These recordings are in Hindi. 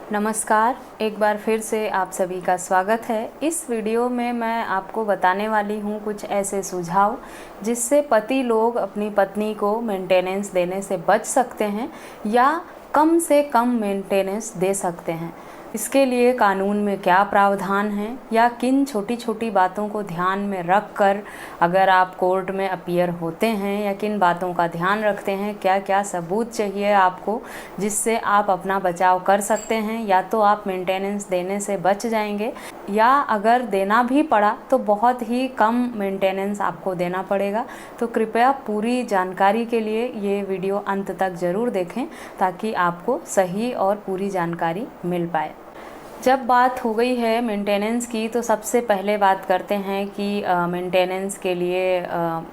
नमस्कार, एक बार फिर से आप सभी का स्वागत है। इस वीडियो में मैं आपको बताने वाली हूँ कुछ ऐसे सुझाव जिससे पति लोग अपनी पत्नी को मेंटेनेंस देने से बच सकते हैं या कम से कम मेंटेनेंस दे सकते हैं। इसके लिए कानून में क्या प्रावधान है या किन छोटी छोटी बातों को ध्यान में रख कर अगर आप कोर्ट में अपीयर होते हैं या किन बातों का ध्यान रखते हैं, क्या क्या सबूत चाहिए आपको जिससे आप अपना बचाव कर सकते हैं। या तो आप मेंटेनेंस देने से बच जाएंगे या अगर देना भी पड़ा तो बहुत ही कम मेंटेनेंस आपको देना पड़ेगा। तो कृपया पूरी जानकारी के लिए ये वीडियो अंत तक ज़रूर देखें ताकि आपको सही और पूरी जानकारी मिल पाए। जब बात हो गई है मेंटेनेंस की तो सबसे पहले बात करते हैं कि मेंटेनेंस के लिए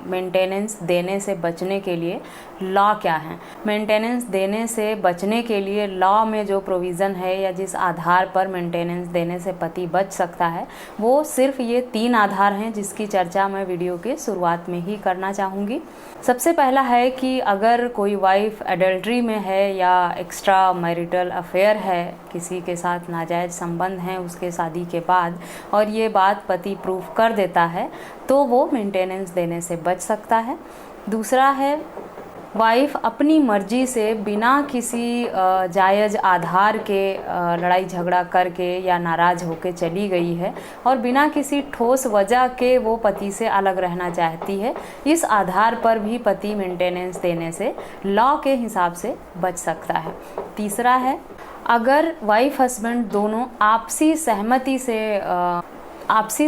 मेंटेनेंस देने से बचने के लिए लॉ क्या है। मेंटेनेंस देने से बचने के लिए लॉ में जो प्रोविज़न है या जिस आधार पर मेंटेनेंस देने से पति बच सकता है वो सिर्फ ये 3 आधार हैं जिसकी चर्चा मैं वीडियो के शुरुआत में ही करना चाहूँगी। सबसे पहला है कि अगर कोई वाइफ एडल्ट्री में है या एक्स्ट्रा मैरिटल अफेयर है, किसी के साथ नाजायज़ संबंध हैं उसके शादी के बाद और ये बात पति प्रूफ कर देता है तो वो मेंटेनेंस देने से बच सकता है। दूसरा है वाइफ अपनी मर्जी से बिना किसी जायज़ आधार के लड़ाई झगड़ा करके या नाराज़ होकर चली गई है और बिना किसी ठोस वजह के वो पति से अलग रहना चाहती है। इस आधार पर भी पति मेंटेनेंस देने से लॉ के हिसाब से बच सकता है। तीसरा है अगर वाइफ हस्बैंड दोनों आपसी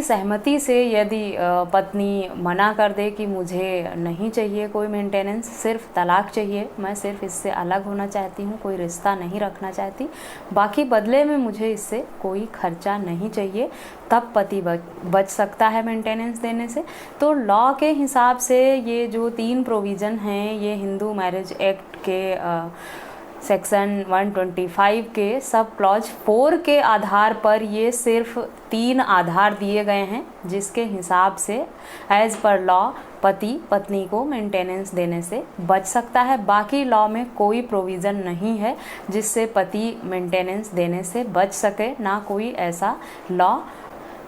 सहमति से यदि पत्नी मना कर दे कि मुझे नहीं चाहिए कोई मेंटेनेंस, सिर्फ तलाक चाहिए, मैं सिर्फ इससे अलग होना चाहती हूँ, कोई रिश्ता नहीं रखना चाहती, बाकी बदले में मुझे इससे कोई खर्चा नहीं चाहिए, तब पति बच सकता है मेंटेनेंस देने से। तो लॉ के हिसाब से ये जो 3 प्रोविज़न हैं ये हिंदू मैरिज एक्ट के सेक्शन 125 के सब क्लॉज 4 के आधार पर ये सिर्फ 3 आधार दिए गए हैं जिसके हिसाब से एज़ पर लॉ पति पत्नी को मेंटेनेंस देने से बच सकता है। बाकी लॉ में कोई प्रोविज़न नहीं है जिससे पति मेंटेनेंस देने से बच सके, ना कोई ऐसा लॉ।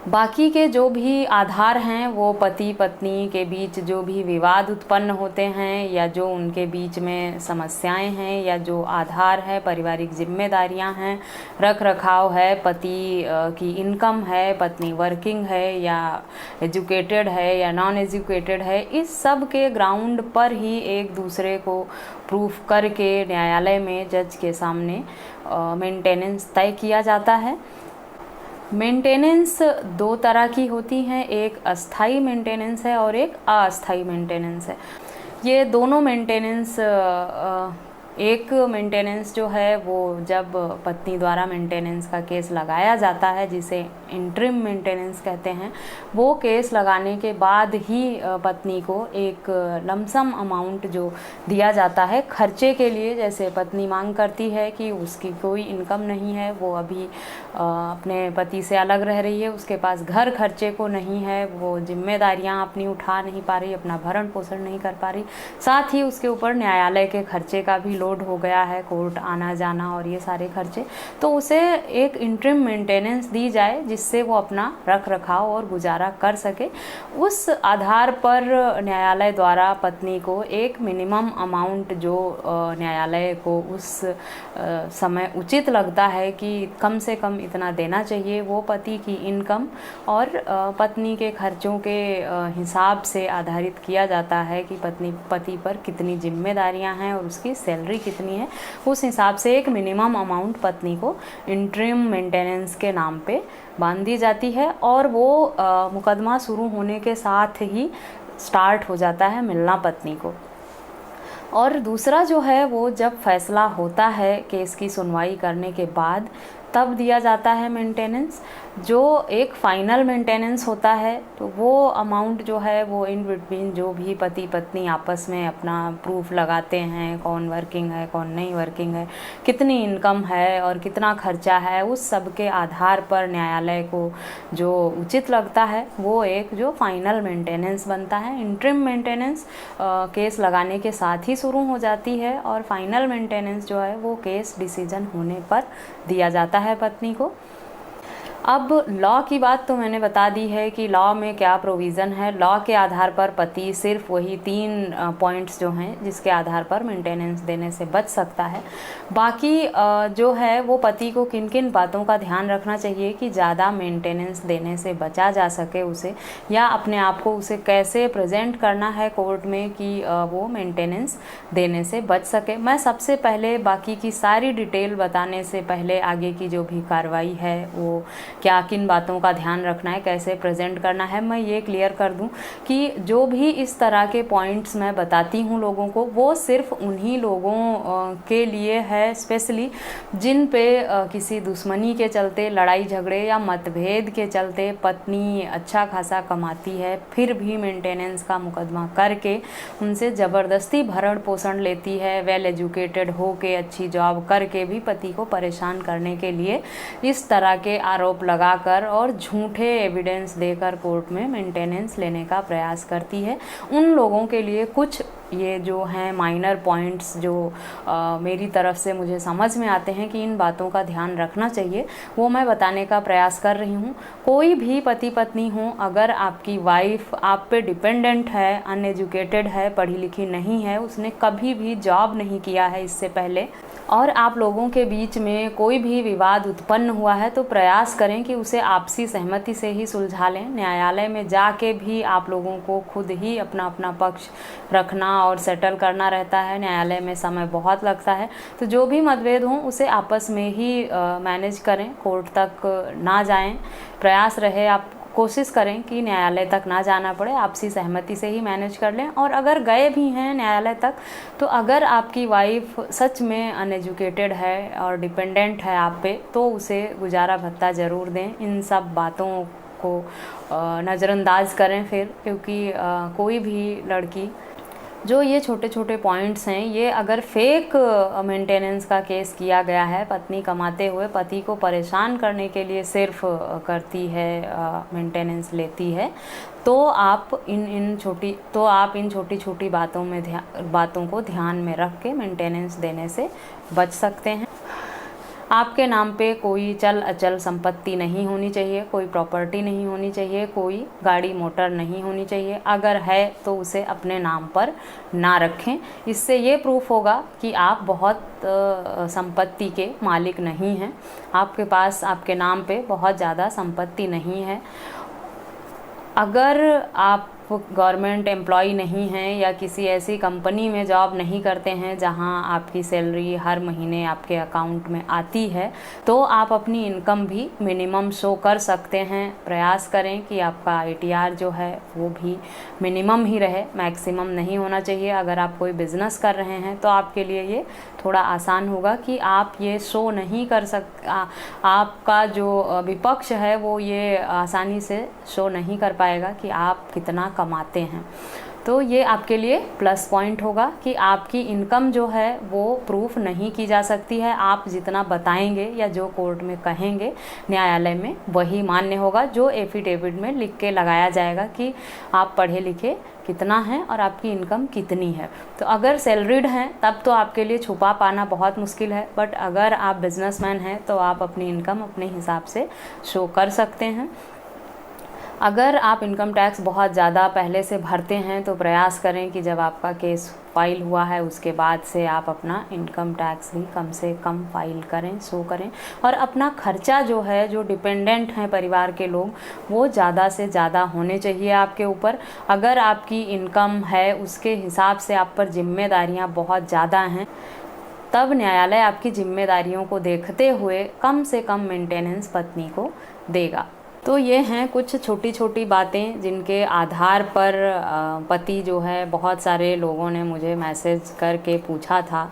बाकी के जो भी आधार हैं वो पति पत्नी के बीच जो भी विवाद उत्पन्न होते हैं या जो उनके बीच में समस्याएं हैं या जो आधार है पारिवारिक जिम्मेदारियां हैं, रख रखाव है, पति की इनकम है, पत्नी वर्किंग है या एजुकेटेड है या नॉन एजुकेटेड है, इस सब के ग्राउंड पर ही एक दूसरे को प्रूफ करके न्यायालय में जज के सामने मेंटेनेंस तय किया जाता है। मेंटेनेंस 2 तरह की होती हैं, एक अस्थाई मेंटेनेंस है और एक अस्थाई मेंटेनेंस है। ये दोनों मेंटेनेंस एक मेंटेनेंस जो है वो जब पत्नी द्वारा मेंटेनेंस का केस लगाया जाता है जिसे इंटरिम मेंटेनेंस कहते हैं, वो केस लगाने के बाद ही पत्नी को एक लमसम अमाउंट जो दिया जाता है खर्चे के लिए। जैसे पत्नी मांग करती है कि उसकी कोई इनकम नहीं है, वो अभी अपने पति से अलग रह रही है, उसके पास घर खर्चे को नहीं है, वो जिम्मेदारियां अपनी उठा नहीं पा रही, अपना भरण पोषण नहीं कर पा रही, साथ ही उसके ऊपर न्यायालय के खर्चे का भी लोड हो गया है, कोर्ट आना जाना और ये सारे खर्चे, तो उसे एक इंटरिम मेंटेनेंस दी जाए जिससे वो अपना रख रखाव और गुजारा कर सके। उस आधार पर न्यायालय द्वारा पत्नी को एक मिनिमम अमाउंट जो न्यायालय को उस समय उचित लगता है कि कम से कम इतना देना चाहिए, वो पति की इनकम और पत्नी के खर्चों के हिसाब से आधारित किया जाता है कि पति पर कितनी जिम्मेदारियां हैं और उसकी सैलरी कितनी है। उस हिसाब से एक मिनिमम अमाउंट पत्नी को इंटरिम मेंटेनेंस के नाम पे बांध दी जाती है और वो मुकदमा शुरू होने के साथ ही स्टार्ट हो जाता है मिलना पत्नी को। और दूसरा जो है वो जब फैसला होता है केस की सुनवाई करने के बाद तब दिया जाता है मेंटेनेंस, जो एक फ़ाइनल मेंटेनेंस होता है। तो वो अमाउंट जो है वो इन बिटवीन जो भी पति पत्नी आपस में अपना प्रूफ लगाते हैं, कौन वर्किंग है कौन नहीं वर्किंग है, कितनी इनकम है और कितना खर्चा है, उस सब के आधार पर न्यायालय को जो उचित लगता है वो एक जो फाइनल मेंटेनेंस बनता है। इंटरिम मेंटेनेंस केस लगाने के साथ ही शुरू हो जाती है और फाइनल मेंटेनेंस जो है वो केस डिसीजन होने पर दिया जाता है। है पत्नी को। अब लॉ की बात तो मैंने बता दी है कि लॉ में क्या प्रोविज़न है। लॉ के आधार पर पति सिर्फ वही 3 पॉइंट्स जो हैं जिसके आधार पर मेंटेनेंस देने से बच सकता है। बाकी जो है वो पति को किन किन बातों का ध्यान रखना चाहिए कि ज़्यादा मेंटेनेंस देने से बचा जा सके उसे, या अपने आप को उसे कैसे प्रेजेंट करना है कोर्ट में कि वो मेंटेनेंस देने से बच सके। मैं सबसे पहले बाकी की सारी डिटेल बताने से पहले आगे की जो भी कार्रवाई है वो क्या किन बातों का ध्यान रखना है, कैसे प्रेजेंट करना है, मैं ये क्लियर कर दूं कि जो भी इस तरह के पॉइंट्स मैं बताती हूँ लोगों को, वो सिर्फ उन्हीं लोगों के लिए है स्पेशली जिन पे किसी दुश्मनी के चलते, लड़ाई झगड़े या मतभेद के चलते पत्नी अच्छा खासा कमाती है फिर भी मेंटेनेंस का मुकदमा करके उनसे ज़बरदस्ती भरण पोषण लेती है, वेल एजुकेटेड हो के अच्छी जॉब करके भी पति को परेशान करने के लिए इस तरह के आरोप लगाकर और झूठे एविडेंस देकर कोर्ट में मेंटेनेंस लेने का प्रयास करती है। उन लोगों के लिए कुछ ये जो हैं माइनर पॉइंट्स जो मेरी तरफ से मुझे समझ में आते हैं कि इन बातों का ध्यान रखना चाहिए, वो मैं बताने का प्रयास कर रही हूँ। कोई भी पति पत्नी हो, अगर आपकी वाइफ आप पे डिपेंडेंट है, अनएजुकेटेड है, पढ़ी लिखी नहीं है, उसने कभी भी जॉब नहीं किया है इससे पहले, और आप लोगों के बीच में कोई भी विवाद उत्पन्न हुआ है, तो प्रयास करें कि उसे आपसी सहमति से ही सुलझा लें। न्यायालय में जाके भी आप लोगों को खुद ही अपना अपना पक्ष रखना और सेटल करना रहता है। न्यायालय में समय बहुत लगता है, तो जो भी मतभेद हों उसे आपस में ही मैनेज करें, कोर्ट तक ना जाएं। प्रयास रहे, आप कोशिश करें कि न्यायालय तक ना जाना पड़े, आपसी सहमति से ही मैनेज कर लें। और अगर गए भी हैं न्यायालय तक, तो अगर आपकी वाइफ सच में अनएजुकेटेड है और डिपेंडेंट है आप पे, तो उसे गुजारा भत्ता ज़रूर दें। इन सब बातों को नज़रअंदाज करें फिर, क्योंकि कोई भी लड़की जो ये छोटे छोटे पॉइंट्स हैं, ये अगर फेक मेंटेनेंस का केस किया गया है, पत्नी कमाते हुए पति को परेशान करने के लिए सिर्फ करती है, मेंटेनेंस लेती है, तो आप इन छोटी छोटी बातों को ध्यान में रख के मेंटेनेंस देने से बच सकते हैं। आपके नाम पे कोई चल अचल संपत्ति नहीं होनी चाहिए, कोई प्रॉपर्टी नहीं होनी चाहिए, कोई गाड़ी मोटर नहीं होनी चाहिए। अगर है तो उसे अपने नाम पर ना रखें। इससे ये प्रूफ होगा कि आप बहुत संपत्ति के मालिक नहीं हैं, आपके पास आपके नाम पे बहुत ज़्यादा संपत्ति नहीं है। अगर आप गवर्नमेंट एम्प्लॉय नहीं हैं या किसी ऐसी कंपनी में जॉब नहीं करते हैं जहां आपकी सैलरी हर महीने आपके अकाउंट में आती है, तो आप अपनी इनकम भी मिनिमम शो कर सकते हैं। प्रयास करें कि आपका ITR जो है वो भी मिनिमम ही रहे, मैक्सिमम नहीं होना चाहिए। अगर आप कोई बिज़नेस कर रहे हैं तो आपके लिए ये थोड़ा आसान होगा कि आप ये शो नहीं कर आपका जो विपक्ष है वो ये आसानी से शो नहीं कर पाएगा कि आप कितना कमाते हैं। तो ये आपके लिए प्लस पॉइंट होगा कि आपकी इनकम जो है वो प्रूफ नहीं की जा सकती है। आप जितना बताएंगे या जो कोर्ट में कहेंगे न्यायालय में वही मान्य होगा, जो एफिडेविट में लिख के लगाया जाएगा कि आप पढ़े लिखे कितना है और आपकी इनकम कितनी है। तो अगर सैलरीड हैं तब तो आपके लिए छुपा पाना बहुत मुश्किल है, बट अगर आप बिजनेसमैन हैं तो आप अपनी इनकम अपने हिसाब से शो कर सकते हैं। अगर आप इनकम टैक्स बहुत ज़्यादा पहले से भरते हैं तो प्रयास करें कि जब आपका केस फाइल हुआ है उसके बाद से आप अपना इनकम टैक्स भी कम से कम फाइल करें, शो करें। और अपना खर्चा जो है, जो डिपेंडेंट हैं परिवार के लोग, वो ज़्यादा से ज़्यादा होने चाहिए आपके ऊपर। अगर आपकी इनकम है उसके हिसाब से आप पर जिम्मेदारियाँ बहुत ज़्यादा हैं, तब न्यायालय आपकी जिम्मेदारियों को देखते हुए कम से कम मेंटेनेंस पत्नी को देगा। तो ये हैं कुछ छोटी छोटी बातें जिनके आधार पर पति जो है, बहुत सारे लोगों ने मुझे मैसेज करके पूछा था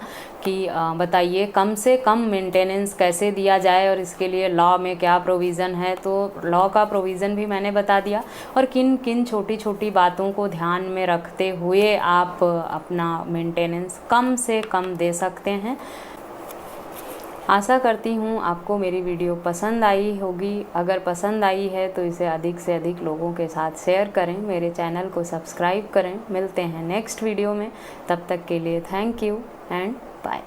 कि बताइए कम से कम मेंटेनेंस कैसे दिया जाए और इसके लिए लॉ में क्या प्रोविज़न है। तो लॉ का प्रोविज़न भी मैंने बता दिया और किन किन छोटी छोटी बातों को ध्यान में रखते हुए आप अपना मेंटेनेंस कम से कम दे सकते हैं। आशा करती हूँ आपको मेरी वीडियो पसंद आई होगी। अगर पसंद आई है तो इसे अधिक से अधिक लोगों के साथ शेयर करें, मेरे चैनल को सब्सक्राइब करें। मिलते हैं नेक्स्ट वीडियो में, तब तक के लिए थैंक यू एंड बाय।